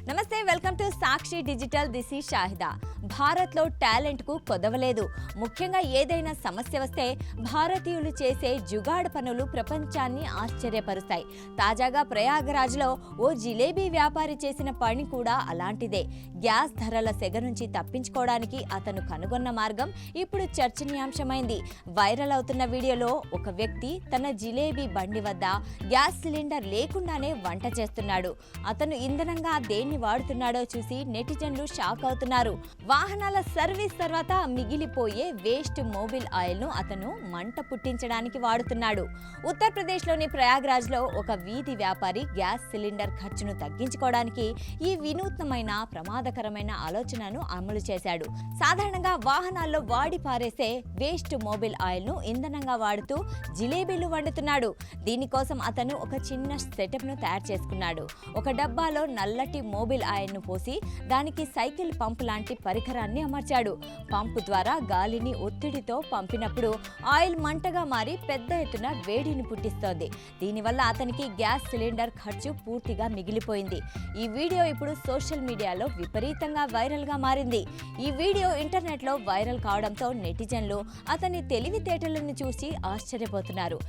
నమస్తే, welcome to Sakshi digital. This is Shahida. భారత్లో టాలెంట్కు కొదవలేదు. ముఖ్యంగా ఏదైనా సమస్య వస్తే భారతీయులు చేసే జుగాడు పనులు ప్రపంచాన్ని ఆశ్చర్యపరుస్తాయి. తాజాగా ప్రయాగరాజ్లో ఓ జిలేబీ వ్యాపారి చేసిన పని కూడా అలాంటిదే. గ్యాస్ ధరల సెగ నుంచి తప్పించుకోవడానికి అతను కనుగొన్న మార్గం ఇప్పుడు చర్చనీయాంశమైంది. వైరల్ అవుతున్న వీడియోలో ఒక వ్యక్తి తన జిలేబీ బండి వద్ద గ్యాస్ సిలిండర్ లేకుండానే వంట చేస్తున్నాడు. అతను ఇంధనంగా దేన్ని వాడుతున్నాడో చూసి నెటిజన్లు షాక్ అవుతున్నారు. వాహనాల సర్వీస్ తర్వాత మిగిలిపోయే వేస్ట్ మోబిల్ ఆయిల్ ను అతను మంట పుట్టించడానికి వాడుతున్నాడు. ఉత్తరప్రదేశ్లోని ప్రయాగ్రాజ్లో ఒక వీధి వ్యాపారి గ్యాస్ సిలిండర్ ఖర్చును తగ్గించుకోవడానికి ఈ వినూత్నమైన ప్రమాదకరమైన ఆలోచనను అమలు చేశాడు. సాధారణంగా వాహనాల్లో వాడి పారేసే వేస్ట్ మోబిల్ ఆయిల్ ను ఇంధనంగా వాడుతూ జిలేబీలు వండుతున్నాడు. దీనికోసం అతను ఒక చిన్న సెటప్ ను తయారు చేసుకున్నాడు. ఒక డబ్బాలో నల్లటి మోబిల్ ఆయిల్ ను పోసి దానికి సైకిల్ పంప్ లాంటి పరికరాన్ని అమర్చాడు. పంపు ద్వారా గాలిని ఒత్తిడితో పంపినప్పుడు ఆయిల్ మంటగా మారి పెద్ద ఎత్తున వేడిని పుట్టిస్తోంది. దీనివల్ల అతనికి గ్యాస్ సిలిండర్ ఖర్చు పూర్తిగా మిగిలిపోయింది. ఈ వీడియో ఇప్పుడు సోషల్ మీడియాలో విపరీతంగా వైరల్ గా మారింది. ఈ వీడియో ఇంటర్నెట్ లో వైరల్ కావడంతో నెటిజన్లు అతని తెలివితేటలను చూసి ఆశ్చర్యపోతున్నారు.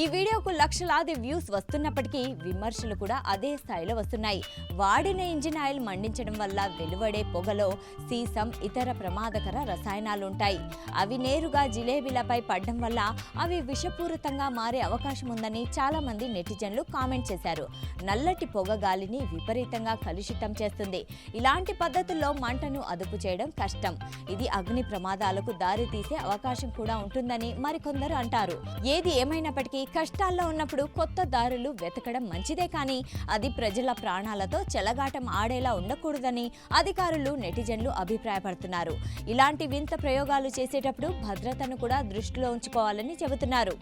ఈ వీడియోకు లక్షలాది వ్యూస్ వస్తున్నప్పటికీ విమర్శలు కూడా అదే స్థాయిలో వస్తున్నాయి. వాడిన ఇంజిన్ ఆయిల్ మండించడం వల్ల వెలువడే పొగలో సీసం, ఇతర ప్రమాదకర రసాయనాలుంటాయి. అవి నేరుగా జిలేబీలపై పడడం వల్ల అవి విషపూరితంగా మారే అవకాశం ఉందని చాలా మంది నెటిజన్లు కామెంట్ చేశారు. నల్లటి పొగ గాలిని విపరీతంగా కలుషితం చేస్తుంది. ఇలాంటి పద్ధతుల్లో మంటను అదుపు చేయడం కష్టం. ఇది అగ్ని ప్రమాదాలకు దారి తీసే అవకాశం కూడా ఉంటుందని మరికొందరు అంటారు. ఏది ఏమైనప్పటికీ కష్టాల్లో ఉన్నప్పుడు కొత్త దారులు వెతకడం మంచిదే, కానీ అది ప్రజల ప్రాణాలతో చెలగాటం ఆడేలా ఉండకూడదని అధికారులు, నెటిజన్లు అభిప్రాయపడుతున్నారు. ఇలాంటి వింత ప్రయోగాలు చేసేటప్పుడు భద్రతను కూడా దృష్టిలో ఉంచుకోవాలని చెబుతున్నారు.